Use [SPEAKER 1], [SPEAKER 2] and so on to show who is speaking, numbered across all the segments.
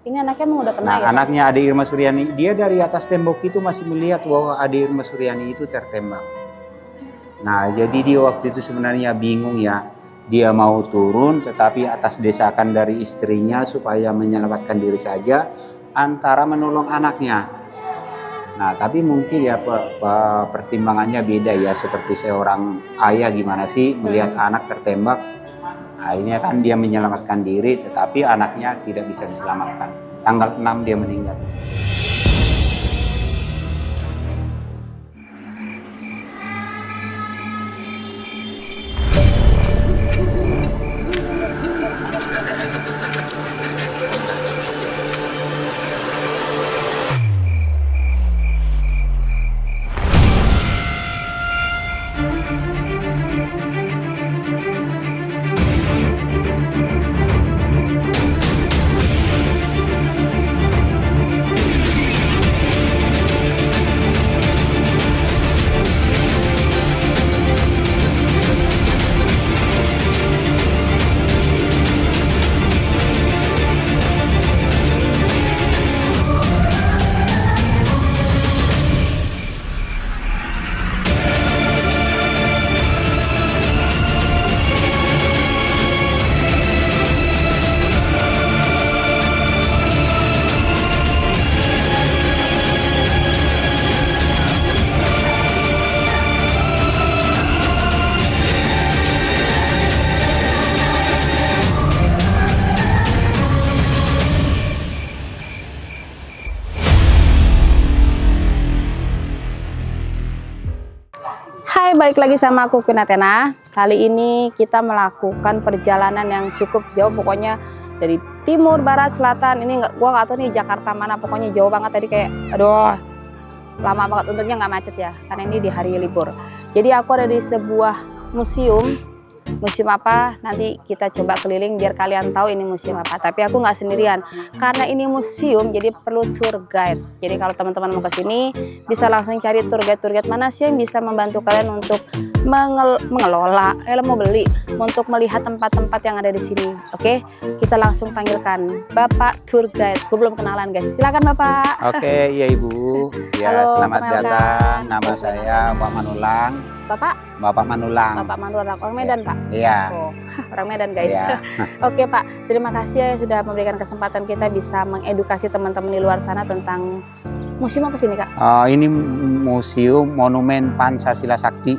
[SPEAKER 1] Ini anaknya emang udah kena
[SPEAKER 2] Nah,
[SPEAKER 1] ya?
[SPEAKER 2] anaknya Ade Irma Suryani, dia dari atas tembok itu masih melihat bahwa Ade Irma Suryani itu tertembak. Nah, jadi dia waktu itu sebenarnya bingung ya. Dia mau turun, tetapi atas desakan dari istrinya supaya menyelamatkan diri saja, antara menolong anaknya. Nah, tapi mungkin ya pertimbangannya beda ya, seperti seorang ayah gimana sih melihat anak tertembak. Akhirnya kan dia menyelamatkan diri, tetapi anaknya tidak bisa diselamatkan. Tanggal 6 dia meninggal.
[SPEAKER 1] Hai, balik lagi sama aku Queen Athena. Kali ini kita melakukan perjalanan yang cukup jauh, pokoknya dari timur, barat, selatan. Ini gua nggak tahu nih Jakarta mana, pokoknya jauh banget tadi, kayak aduh lama banget. Untungnya nggak macet ya, karena ini di hari libur. Jadi aku ada di sebuah museum. Museum apa? Nanti kita coba keliling biar kalian tahu ini museum apa. Tapi aku nggak sendirian, karena ini museum jadi perlu tour guide. Jadi kalau teman-teman mau ke sini bisa langsung cari tour guide mana sih yang bisa membantu kalian untuk mengelola, mau beli, untuk melihat tempat-tempat yang ada di sini. Oke, kita langsung panggilkan Bapak tour guide. Gue belum kenalan guys, silakan Bapak.
[SPEAKER 2] Oke, iya Ibu. Ya,
[SPEAKER 1] Halo,
[SPEAKER 2] selamat
[SPEAKER 1] kenalkan.
[SPEAKER 2] datang. Nama saya Pak Manulang. Bapak Manulang.
[SPEAKER 1] Bapak Manulang, orang Medan Pak?
[SPEAKER 2] Iya.
[SPEAKER 1] Oh, orang Medan guys.
[SPEAKER 2] Iya.
[SPEAKER 1] Oke Pak, terima kasih ya sudah memberikan kesempatan kita bisa mengedukasi teman-teman di luar sana tentang museum apa sih ini Kak?
[SPEAKER 2] Ini Museum Monumen Pancasila Sakti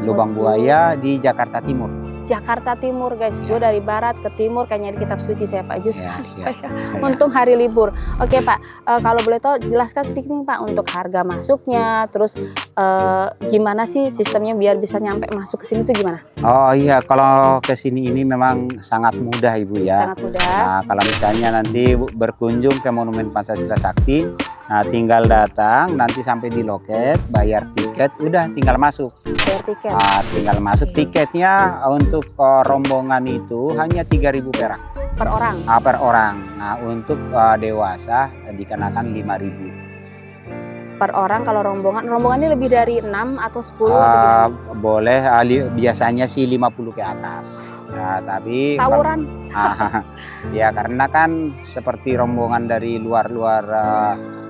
[SPEAKER 2] Lubang Buaya di Jakarta Timur.
[SPEAKER 1] Jakarta Timur guys, gue dari barat ke timur kayaknya di kitab suci saya Pak. Jus sekali Pak ya. Untung hari libur. Oke Pak, kalau boleh tahu jelaskan sedikit nih Pak untuk harga masuknya, terus gimana sih sistemnya biar bisa nyampe masuk ke sini tuh gimana?
[SPEAKER 2] Oh iya, kalau ke sini ini memang sangat mudah Ibu ya.
[SPEAKER 1] Sangat mudah.
[SPEAKER 2] Nah, kalau misalnya nanti berkunjung ke Monumen Pancasila Sakti, nah tinggal datang, nanti sampai di loket, bayar tiket, udah tinggal masuk.
[SPEAKER 1] Bayar tiket.
[SPEAKER 2] Tinggal masuk. Tiketnya untuk rombongan itu hanya 3.000 perak.
[SPEAKER 1] Per orang?
[SPEAKER 2] Per orang. Nah, untuk dewasa dikenakan 5.000.
[SPEAKER 1] Per orang kalau rombongannya lebih dari 6 atau 10 atau gimana?
[SPEAKER 2] Boleh, biasanya sih 50 ke atas. Nah, tapi
[SPEAKER 1] tawuran.
[SPEAKER 2] Ya karena kan seperti rombongan dari luar-luar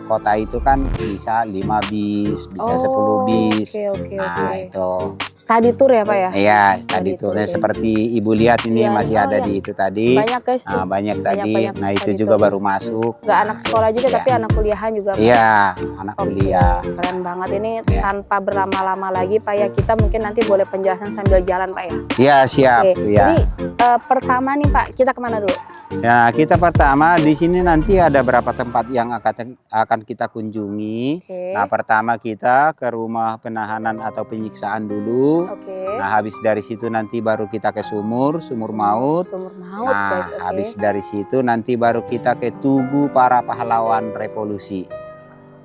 [SPEAKER 2] kota itu kan bisa 5 bis, bisa 10 bis.
[SPEAKER 1] Oke.
[SPEAKER 2] Itu
[SPEAKER 1] Study tour ya Pak ya?
[SPEAKER 2] Iya, study tournya seperti Ibu lihat ini masih ada di itu tadi.
[SPEAKER 1] Banyak guys tuh.
[SPEAKER 2] Banyak tadi. Nah itu juga baru masuk.
[SPEAKER 1] Gak anak sekolah juga tapi anak kuliahan juga Pak?
[SPEAKER 2] Iya, anak kuliah.
[SPEAKER 1] Keren banget ini. Tanpa berlama-lama lagi Pak ya, kita mungkin nanti boleh penjelasan sambil jalan Pak ya? Iya
[SPEAKER 2] siap.
[SPEAKER 1] Jadi pertama nih Pak, kita kemana dulu?
[SPEAKER 2] Nah, kita pertama di sini nanti ada berapa tempat yang akan kita kunjungi. Nah, pertama kita ke rumah penahanan atau penyiksaan dulu. Nah, habis dari situ nanti baru kita ke sumur maut. Nah,
[SPEAKER 1] guys.
[SPEAKER 2] Habis dari situ nanti baru kita ke Tugu para pahlawan revolusi.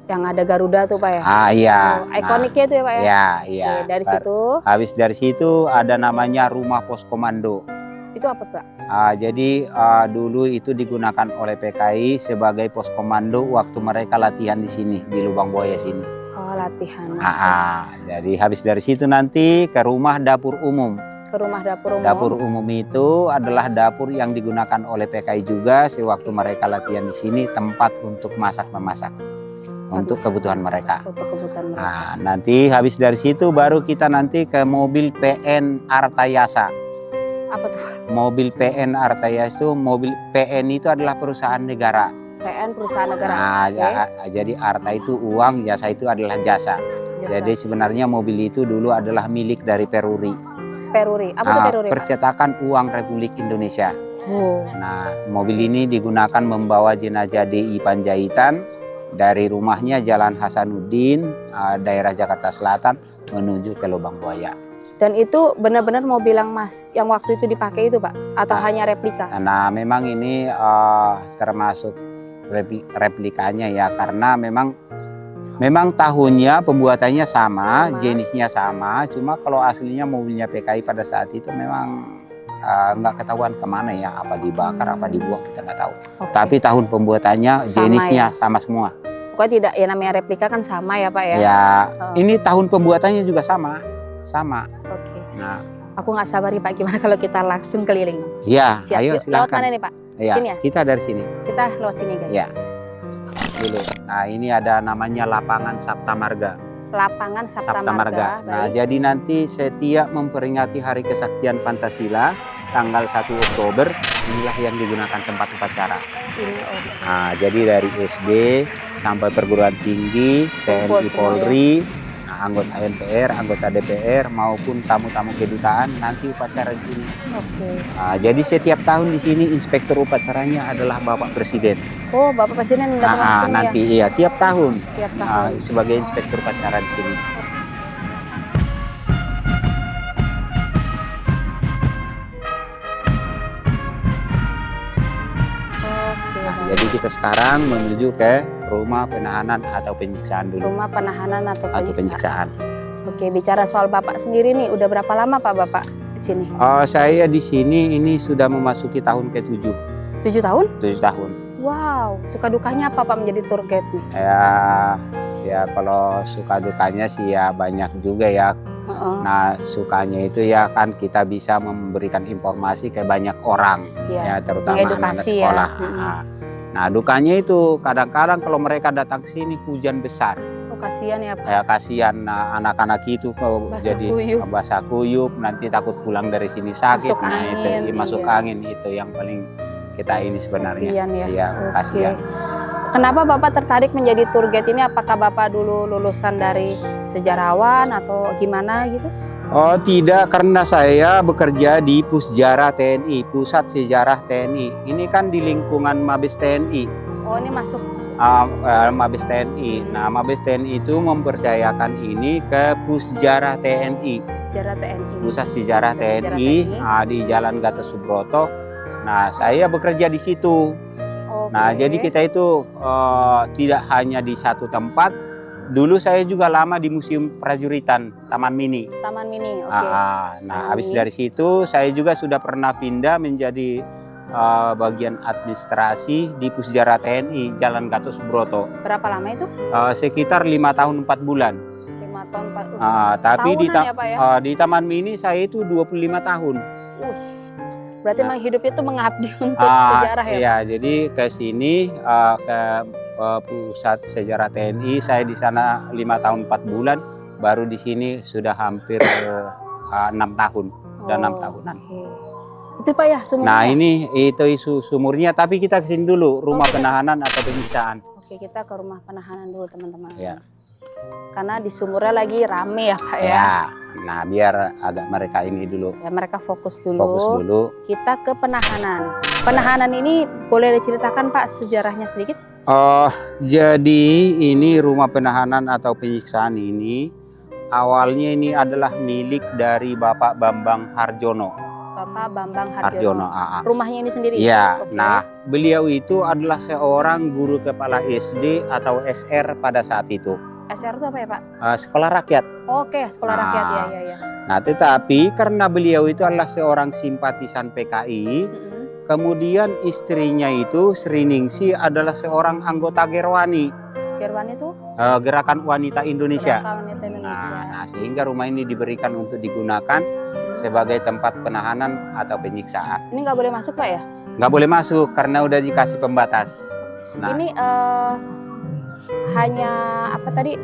[SPEAKER 1] Yang ada Garuda tuh Pak ya?
[SPEAKER 2] Iya.
[SPEAKER 1] Ikoniknya itu ya Pak ya?
[SPEAKER 2] Iya.
[SPEAKER 1] Dari situ?
[SPEAKER 2] Habis dari situ ada namanya Rumah Pos Komando.
[SPEAKER 1] Itu apa Pak?
[SPEAKER 2] Jadi dulu itu digunakan oleh PKI sebagai pos komando waktu mereka latihan di sini, di Lubang Buaya sini.
[SPEAKER 1] Oh, latihan.
[SPEAKER 2] Jadi habis dari situ nanti ke rumah dapur umum.
[SPEAKER 1] Ke rumah dapur umum.
[SPEAKER 2] Dapur umum itu adalah dapur yang digunakan oleh PKI juga sewaktu mereka latihan di sini, tempat untuk masak-memasak untuk kebutuhan mereka.
[SPEAKER 1] Untuk kebutuhan mereka.
[SPEAKER 2] Nah, nanti habis dari situ baru kita nanti ke mobil PN Artayasa.
[SPEAKER 1] Apa tuh?
[SPEAKER 2] Mobil PN Artayasa itu, mobil PN itu adalah perusahaan negara.
[SPEAKER 1] PN perusahaan negara.
[SPEAKER 2] Nah,
[SPEAKER 1] Oke.
[SPEAKER 2] jadi Arta itu uang, jasa itu adalah jasa.
[SPEAKER 1] Jasa.
[SPEAKER 2] Jadi sebenarnya mobil itu dulu adalah milik dari Peruri.
[SPEAKER 1] Peruri. Apa tuh Peruri, Pak?
[SPEAKER 2] Percetakan uang Republik Indonesia.
[SPEAKER 1] Oh.
[SPEAKER 2] Nah, mobil ini digunakan membawa jenazah DI Panjaitan dari rumahnya Jalan Hasanuddin, daerah Jakarta Selatan menuju ke Lubang Buaya.
[SPEAKER 1] Dan itu benar-benar mobil yang waktu itu dipakai itu, Pak? Atau hanya replika?
[SPEAKER 2] Nah, memang ini termasuk replikanya ya, karena memang tahunnya, pembuatannya sama, jenisnya sama. Cuma kalau aslinya mobilnya PKI pada saat itu memang nggak ketahuan kemana ya, apa dibakar, apa dibuang, kita nggak tahu.
[SPEAKER 1] Okay.
[SPEAKER 2] Tapi tahun pembuatannya,
[SPEAKER 1] sama
[SPEAKER 2] jenisnya
[SPEAKER 1] ya?
[SPEAKER 2] sama semua.
[SPEAKER 1] Pokoknya tidak, ya namanya replika kan sama ya Pak ya?
[SPEAKER 2] Ya, ini tahun pembuatannya juga sama.
[SPEAKER 1] Oke.
[SPEAKER 2] Nah,
[SPEAKER 1] aku nggak sabar nih Pak, gimana kalau kita langsung keliling?
[SPEAKER 2] Ya,
[SPEAKER 1] siap.
[SPEAKER 2] ayo
[SPEAKER 1] Lewat
[SPEAKER 2] silahkan.
[SPEAKER 1] mana nih Pak?
[SPEAKER 2] Ya,
[SPEAKER 1] sini ya?
[SPEAKER 2] Kita dari sini.
[SPEAKER 1] Kita lewat sini guys.
[SPEAKER 2] Ya. Dulu. Nah, ini ada namanya Lapangan Sapta Marga.
[SPEAKER 1] Lapangan Sapta Marga.
[SPEAKER 2] Nah, jadi nanti setiap memperingati Hari Kesaktian Pancasila tanggal 1 Oktober, inilah yang digunakan tempat upacara. Nah, jadi dari SD sampai perguruan tinggi, TNI Polri, anggota MPR, anggota DPR maupun tamu-tamu kedutaan nanti upacara di sini.
[SPEAKER 1] Oke.
[SPEAKER 2] Nah, jadi setiap tahun di sini inspektur upacaranya adalah Bapak Presiden.
[SPEAKER 1] Oh, Bapak Presiden datang langsung
[SPEAKER 2] nanti
[SPEAKER 1] ya?
[SPEAKER 2] Iya, tiap tahun.
[SPEAKER 1] Tiap tahun.
[SPEAKER 2] Sebagai inspektur upacara di sini. Jadi kita sekarang menuju ke rumah penahanan atau penyiksaan dulu.
[SPEAKER 1] Rumah penahanan atau penyiksaan. Oke, bicara soal Bapak sendiri nih, udah berapa lama Pak Bapak di sini?
[SPEAKER 2] Saya di sini ini sudah memasuki tahun ke-7.
[SPEAKER 1] 7 tahun?
[SPEAKER 2] 7 tahun.
[SPEAKER 1] Wow, suka dukanya apa Pak menjadi tour guide nih?
[SPEAKER 2] Ya kalau suka dukanya sih ya banyak juga ya. Nah, sukanya itu ya kan kita bisa memberikan informasi ke banyak orang, ya terutama anak-anak sekolah.
[SPEAKER 1] Ya.
[SPEAKER 2] Nah, dukanya itu kadang-kadang kalau mereka datang ke sini hujan besar.
[SPEAKER 1] Oh, kasihan ya Pak.
[SPEAKER 2] Ya kasihan, anak-anak itu basah kuyup, nanti takut pulang dari sini sakit. Masuk angin itu yang paling kita ini sebenarnya.
[SPEAKER 1] Kasihan ya.
[SPEAKER 2] Iya, kasihan.
[SPEAKER 1] Kenapa Bapak tertarik menjadi tour guide ini? Apakah Bapak dulu lulusan dari sejarawan atau gimana gitu?
[SPEAKER 2] Oh tidak, karena saya bekerja di Pusjara TNI, Pusat Sejarah TNI. Ini kan di lingkungan Mabes TNI.
[SPEAKER 1] Oh, ini masuk
[SPEAKER 2] Mabes TNI. Nah, Mabes TNI itu mempercayakan ini ke Pusjara TNI.
[SPEAKER 1] Pusjara TNI.
[SPEAKER 2] Pusat Sejarah TNI di Jalan Gatot Subroto. Nah, saya bekerja di situ. Nah, jadi kita itu tidak hanya di satu tempat. Dulu saya juga lama di Museum Prajuritan Taman Mini.
[SPEAKER 1] Taman Mini, oke.
[SPEAKER 2] Habis dari situ saya juga sudah pernah pindah menjadi bagian administrasi di Pusjara TNI Jalan Gatot Subroto.
[SPEAKER 1] Berapa lama itu?
[SPEAKER 2] Sekitar 5 tahun 4 bulan.
[SPEAKER 1] 5 tahun 4 bulan.
[SPEAKER 2] Tapi di Taman Mini saya itu 25 tahun.
[SPEAKER 1] Berarti memang hidupnya itu mengabdi untuk sejarah ya?
[SPEAKER 2] Iya, jadi ke sini ke Pusat Sejarah TNI, saya di sana 5 tahun 4 bulan, baru di sini sudah hampir 6 tahun, udah 6 tahunan.
[SPEAKER 1] Itu Pak ya sumurnya?
[SPEAKER 2] Nah ini itu isu sumurnya, tapi kita kesini dulu, rumah penahanan atau penyiksaan.
[SPEAKER 1] Oke, kita ke rumah penahanan dulu teman-teman.
[SPEAKER 2] Ya.
[SPEAKER 1] Karena di sumurnya lagi rame ya Pak ya?
[SPEAKER 2] Ya, nah biar agak mereka ini dulu.
[SPEAKER 1] Ya, mereka fokus dulu.
[SPEAKER 2] Fokus dulu.
[SPEAKER 1] Kita ke penahanan. Penahanan ini boleh diceritakan Pak sejarahnya sedikit?
[SPEAKER 2] Jadi ini rumah penahanan atau penyiksaan ini awalnya ini adalah milik dari Bapak Bambang Harjono.
[SPEAKER 1] Bapak Bambang Harjono. Rumahnya ini sendiri?
[SPEAKER 2] Iya. Okay. Nah, beliau itu adalah seorang guru kepala SD atau SR pada saat itu.
[SPEAKER 1] SR itu apa ya Pak?
[SPEAKER 2] Sekolah rakyat.
[SPEAKER 1] Oke, sekolah rakyat ya.
[SPEAKER 2] Nah, tetapi karena beliau itu adalah seorang simpatisan PKI, kemudian istrinya itu Sri Ningsi adalah seorang anggota Gerwani.
[SPEAKER 1] Gerwani itu?
[SPEAKER 2] Gerakan Wanita Indonesia.
[SPEAKER 1] Gerakan Wanita Indonesia.
[SPEAKER 2] Nah, sehingga rumah ini diberikan untuk digunakan sebagai tempat penahanan atau penyiksaan.
[SPEAKER 1] Ini nggak boleh masuk Pak ya?
[SPEAKER 2] Nggak boleh masuk karena udah dikasih pembatas. Nah,
[SPEAKER 1] Ini hanya apa tadi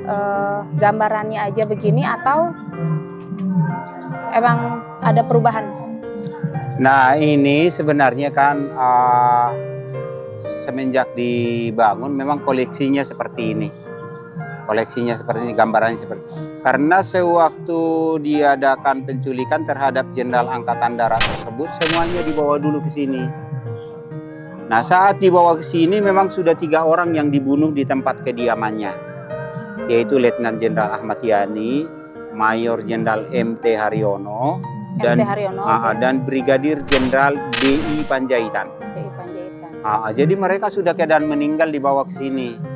[SPEAKER 1] gambarannya aja begini atau emang ada perubahan?
[SPEAKER 2] nah ini sebenarnya kan semenjak dibangun memang koleksinya seperti ini. Koleksinya seperti ini, gambarannya seperti ini. Karena sewaktu diadakan penculikan terhadap Jenderal Angkatan Darat tersebut, semuanya dibawa dulu ke sini. Nah, saat dibawa ke sini memang sudah 3 orang yang dibunuh di tempat kediamannya, yaitu Letnan Jenderal Ahmad Yani, Mayor Jenderal MT Haryono,
[SPEAKER 1] MT Haryono
[SPEAKER 2] dan Brigadir Jenderal DI Panjaitan.
[SPEAKER 1] DI Panjaitan.
[SPEAKER 2] Jadi mereka sudah keadaan meninggal dibawa ke sini.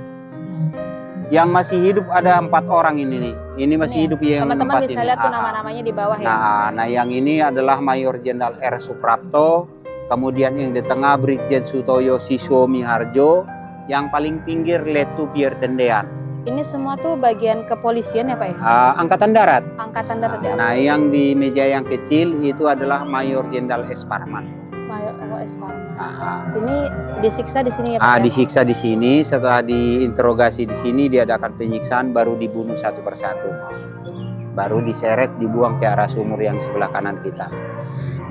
[SPEAKER 2] Yang masih hidup ada 4 orang ini nih. Ini masih hidup yang
[SPEAKER 1] teman-teman
[SPEAKER 2] 4
[SPEAKER 1] bisa
[SPEAKER 2] ini.
[SPEAKER 1] lihat tuh nama-namanya di bawah ya.
[SPEAKER 2] Nah, yang ini adalah Mayor Jenderal R. Suprapto, kemudian yang di tengah Brigjen Sutoyo Siswomi Harjo, yang paling pinggir Letu Pierre Tendean.
[SPEAKER 1] Ini semua tuh bagian kepolisian ya Pak ya?
[SPEAKER 2] Angkatan Darat.
[SPEAKER 1] Angkatan Darat ya.
[SPEAKER 2] Nah, yang di meja yang kecil itu adalah Mayor Jenderal S. Parman.
[SPEAKER 1] Mayor S. Parman. Ini disiksa di sini ya Pak?
[SPEAKER 2] Disiksa di sini, setelah diinterogasi di sini diadakan penyiksaan, baru dibunuh satu persatu. Baru diseret, dibuang ke arah sumur yang sebelah kanan kita.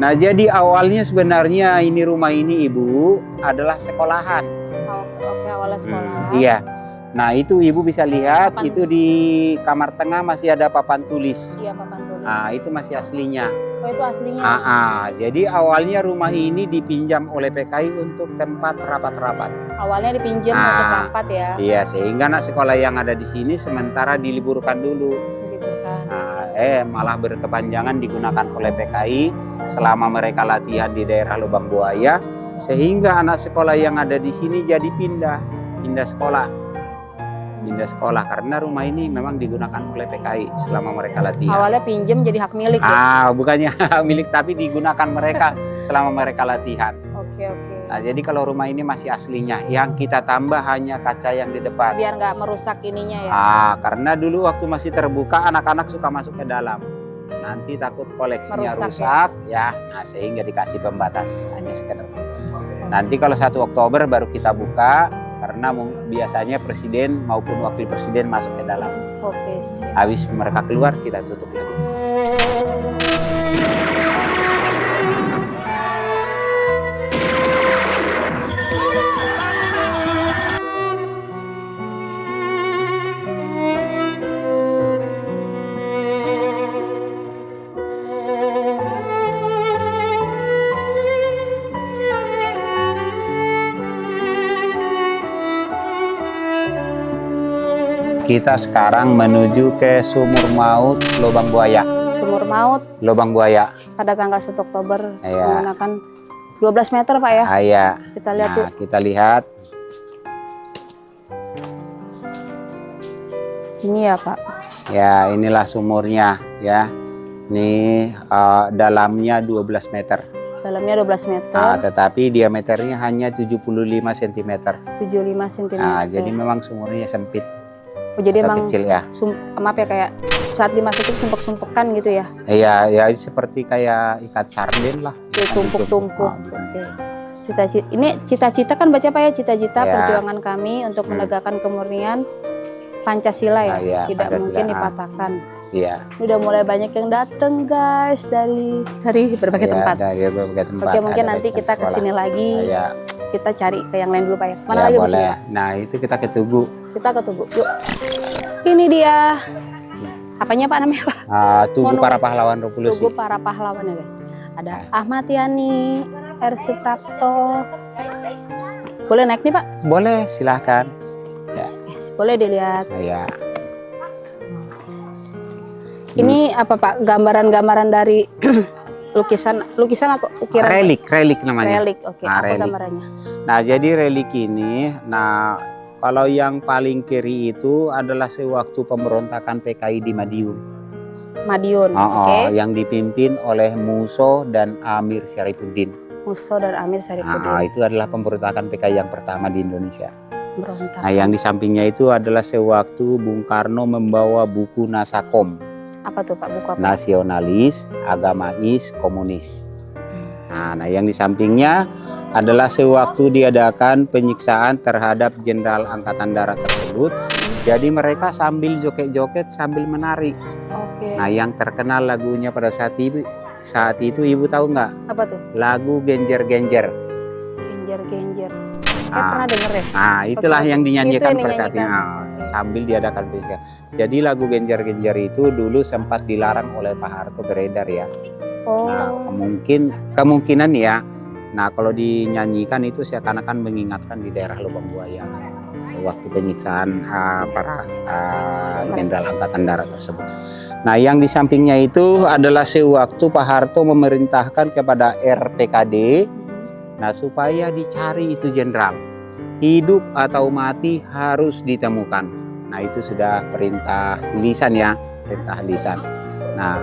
[SPEAKER 2] Nah, jadi awalnya sebenarnya rumah ini Ibu adalah sekolahan.
[SPEAKER 1] Oke, awalnya sekolah.
[SPEAKER 2] Iya. Nah, itu Ibu bisa lihat, itu di kamar tengah masih ada papan tulis.
[SPEAKER 1] Iya, papan tulis.
[SPEAKER 2] Itu masih aslinya.
[SPEAKER 1] Oh, itu aslinya.
[SPEAKER 2] Jadi awalnya rumah ini dipinjam oleh PKI untuk tempat rapat-rapat.
[SPEAKER 1] Awalnya dipinjam untuk rapat ya.
[SPEAKER 2] Iya, sehingga anak sekolah yang ada di sini sementara diliburkan dulu.
[SPEAKER 1] Diliburkan.
[SPEAKER 2] Malah berkepanjangan digunakan oleh PKI selama mereka latihan di daerah Lubang Buaya, sehingga anak sekolah yang ada di sini jadi pindah sekolah. Pindah sekolah karena rumah ini memang digunakan oleh PKI selama mereka latihan.
[SPEAKER 1] Awalnya pinjam jadi hak milik ya?
[SPEAKER 2] Bukannya milik tapi digunakan mereka selama mereka latihan.
[SPEAKER 1] Oke.
[SPEAKER 2] Nah, jadi kalau rumah ini masih aslinya, yang kita tambah hanya kaca yang di depan.
[SPEAKER 1] Biar nggak merusak ininya ya?
[SPEAKER 2] Karena dulu waktu masih terbuka anak-anak suka masuk ke dalam. Nanti takut koleksinya rusak ya. Nah, sehingga dikasih pembatas hanya sekedar. Nanti kalau 1 Oktober baru kita buka. Karena biasanya presiden maupun wakil presiden masuk ke dalam.
[SPEAKER 1] Oke, siap.
[SPEAKER 2] Habis mereka keluar, kita tutup lagi. Kita sekarang menuju ke Sumur Maut Lubang Buaya.
[SPEAKER 1] Sumur Maut
[SPEAKER 2] Lubang Buaya.
[SPEAKER 1] pada tanggal 1 Oktober
[SPEAKER 2] Iya.
[SPEAKER 1] menggunakan 12 meter Pak ya?
[SPEAKER 2] Iya.
[SPEAKER 1] Kita lihat yuk.
[SPEAKER 2] Kita lihat.
[SPEAKER 1] Ini ya Pak.
[SPEAKER 2] Ya, inilah sumurnya ya. Ini dalamnya 12 meter.
[SPEAKER 1] Dalamnya 12 meter.
[SPEAKER 2] Tetapi diameternya hanya 75 cm.
[SPEAKER 1] 75 cm.
[SPEAKER 2] Jadi memang sumurnya sempit.
[SPEAKER 1] Jadi emang
[SPEAKER 2] kecil ya.
[SPEAKER 1] Maaf ya, kayak saat dimasukin sumpek-sumpekan gitu ya?
[SPEAKER 2] Iya, ya seperti kayak ikat sarden lah.
[SPEAKER 1] Tumpuk-tumpuk. Oke. Ini cita-cita kan baca Pak ya, cita-cita perjuangan kami untuk menegakkan kemurnian Pancasila ya, tidak Pancasila, mungkin dipatahkan.
[SPEAKER 2] Iya.
[SPEAKER 1] Udah mulai banyak yang datang guys dari berbagai tempat.
[SPEAKER 2] Dari berbagai tempat.
[SPEAKER 1] Oke, mungkin nanti kita kesini lagi. Kita cari ke yang lain dulu Pak ya. Mana lagi
[SPEAKER 2] boleh. Nah, itu kita ke Tugu.
[SPEAKER 1] Kita ke Tugu. Yuk. Ini dia. Apanya Pak namanya Pak?
[SPEAKER 2] Tugu Para Pahlawan Revolusi.
[SPEAKER 1] Tugu Para Pahlawan ya guys. Ada Ahmad Yani, R. Suprapto. Boleh naik nih Pak?
[SPEAKER 2] Boleh, silahkan. Ya.
[SPEAKER 1] Yes, boleh dilihat.
[SPEAKER 2] Iya.
[SPEAKER 1] Ini apa Pak? Gambaran-gambaran dari lukisan atau ukiran?
[SPEAKER 2] Relik namanya.
[SPEAKER 1] Relik, oke. Apa gambarannya?
[SPEAKER 2] Nah, jadi relik ini, kalau yang paling kiri itu adalah sewaktu pemberontakan PKI di Madiun.
[SPEAKER 1] Oke.
[SPEAKER 2] Yang dipimpin oleh Muso dan Amir Syarifuddin.
[SPEAKER 1] Muso dan Amir Syarifuddin.
[SPEAKER 2] Itu adalah pemberontakan PKI yang pertama di Indonesia.
[SPEAKER 1] Berontak.
[SPEAKER 2] Nah, yang di sampingnya itu adalah sewaktu Bung Karno membawa buku Nasakom
[SPEAKER 1] Apa tuh Pak, buku apa?
[SPEAKER 2] Nasionalis, agamais, komunis. Nah, yang di sampingnya adalah sewaktu diadakan penyiksaan terhadap Jenderal Angkatan Darat tersebut. Jadi mereka sambil joget-joget, sambil menari.
[SPEAKER 1] Oke.
[SPEAKER 2] Nah, yang terkenal lagunya pada saat itu Ibu tahu nggak?
[SPEAKER 1] Apa tuh?
[SPEAKER 2] Lagu Genjer-Genjer.
[SPEAKER 1] Genjer-genjer. Kayak pernah denger ya?
[SPEAKER 2] Nah, itulah
[SPEAKER 1] Oke.
[SPEAKER 2] yang dinyanyikan
[SPEAKER 1] Itu yang
[SPEAKER 2] pada saat itu.
[SPEAKER 1] dinyanyikan.
[SPEAKER 2] Nah, sambil diadakan penyiksaan. Jadi lagu Genjer-Genjer itu dulu sempat dilarang oleh Pak Harto beredar ya.
[SPEAKER 1] Oh.
[SPEAKER 2] Nah, kemungkinan ya. Nah, kalau dinyanyikan itu seakan-akan mengingatkan di daerah Lubang Buaya sewaktu penyiksaan para Jenderal Angkatan Darat tersebut. Nah, yang di sampingnya itu adalah sewaktu Pak Harto memerintahkan kepada RPKD, nah supaya dicari itu jenderal, hidup atau mati harus ditemukan. Nah, itu sudah perintah lisan ya, perintah lisan. Nah,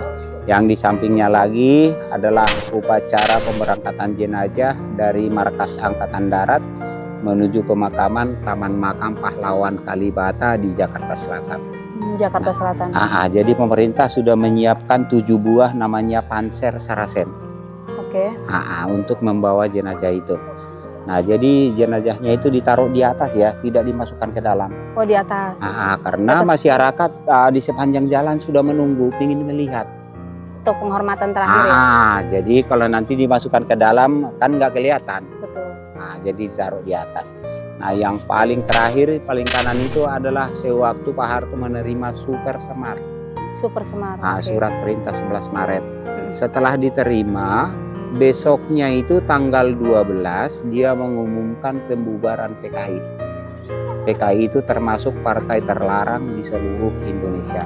[SPEAKER 2] yang di sampingnya lagi adalah upacara pemberangkatan jenazah dari markas Angkatan Darat menuju pemakaman Taman Makam Pahlawan Kalibata di Jakarta Selatan.
[SPEAKER 1] Jakarta Selatan.
[SPEAKER 2] Jadi pemerintah sudah menyiapkan 7 buah namanya Panser Sarasen.
[SPEAKER 1] Oke.
[SPEAKER 2] Untuk membawa jenazah itu. Nah, jadi jenazahnya itu ditaruh di atas ya, tidak dimasukkan ke dalam.
[SPEAKER 1] Oh, di atas.
[SPEAKER 2] Karena masyarakat di sepanjang jalan sudah menunggu, ingin melihat.
[SPEAKER 1] Untuk penghormatan terakhir ya?
[SPEAKER 2] Jadi kalau nanti dimasukkan ke dalam kan nggak kelihatan.
[SPEAKER 1] Betul.
[SPEAKER 2] Jadi ditaruh di atas. Nah, yang paling terakhir, paling kanan itu adalah sewaktu Pak Harto menerima Super Semar.
[SPEAKER 1] Super Semar.
[SPEAKER 2] Surat perintah 11 Maret. Setelah diterima, besoknya itu tanggal 12 dia mengumumkan pembubaran PKI. PKI itu termasuk partai terlarang di seluruh Indonesia.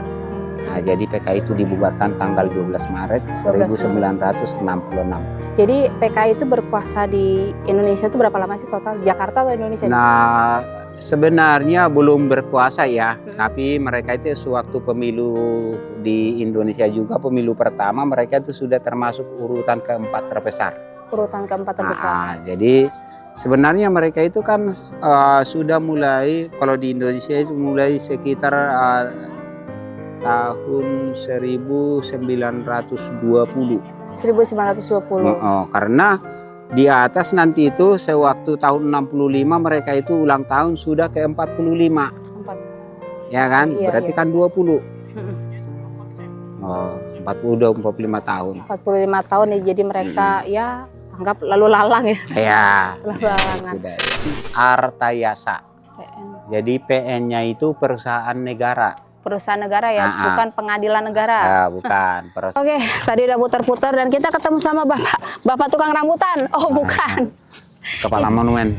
[SPEAKER 2] Nah, jadi PKI itu dibubarkan tanggal 12 Maret 1966.
[SPEAKER 1] Jadi PKI itu berkuasa di Indonesia itu berapa lama sih total? Jakarta atau Indonesia?
[SPEAKER 2] Nah, sebenarnya belum berkuasa ya, tapi mereka itu sewaktu pemilu di Indonesia juga, pemilu pertama mereka itu sudah termasuk urutan keempat terbesar.
[SPEAKER 1] Urutan keempat terbesar.
[SPEAKER 2] Jadi sebenarnya mereka itu kan sudah mulai, kalau di Indonesia itu mulai sekitar tahun 1920.
[SPEAKER 1] 1920.
[SPEAKER 2] Karena di atas nanti itu sewaktu tahun 65 mereka itu ulang tahun sudah ke 45. Ya kan?
[SPEAKER 1] Iya,
[SPEAKER 2] berarti kan 20. 45 tahun.
[SPEAKER 1] 45 tahun ya, jadi mereka ya anggap lalu lalang ya.
[SPEAKER 2] Ya.
[SPEAKER 1] Lalu lalangan.
[SPEAKER 2] Sudah. Artayasa. Jadi PN-nya itu perusahaan negara.
[SPEAKER 1] Perusahaan negara ya, bukan pengadilan negara.
[SPEAKER 2] Bukan.
[SPEAKER 1] Oke, tadi udah putar-putar dan kita ketemu sama bapak tukang rambutan. Oh, bukan.
[SPEAKER 2] Kepala monumen.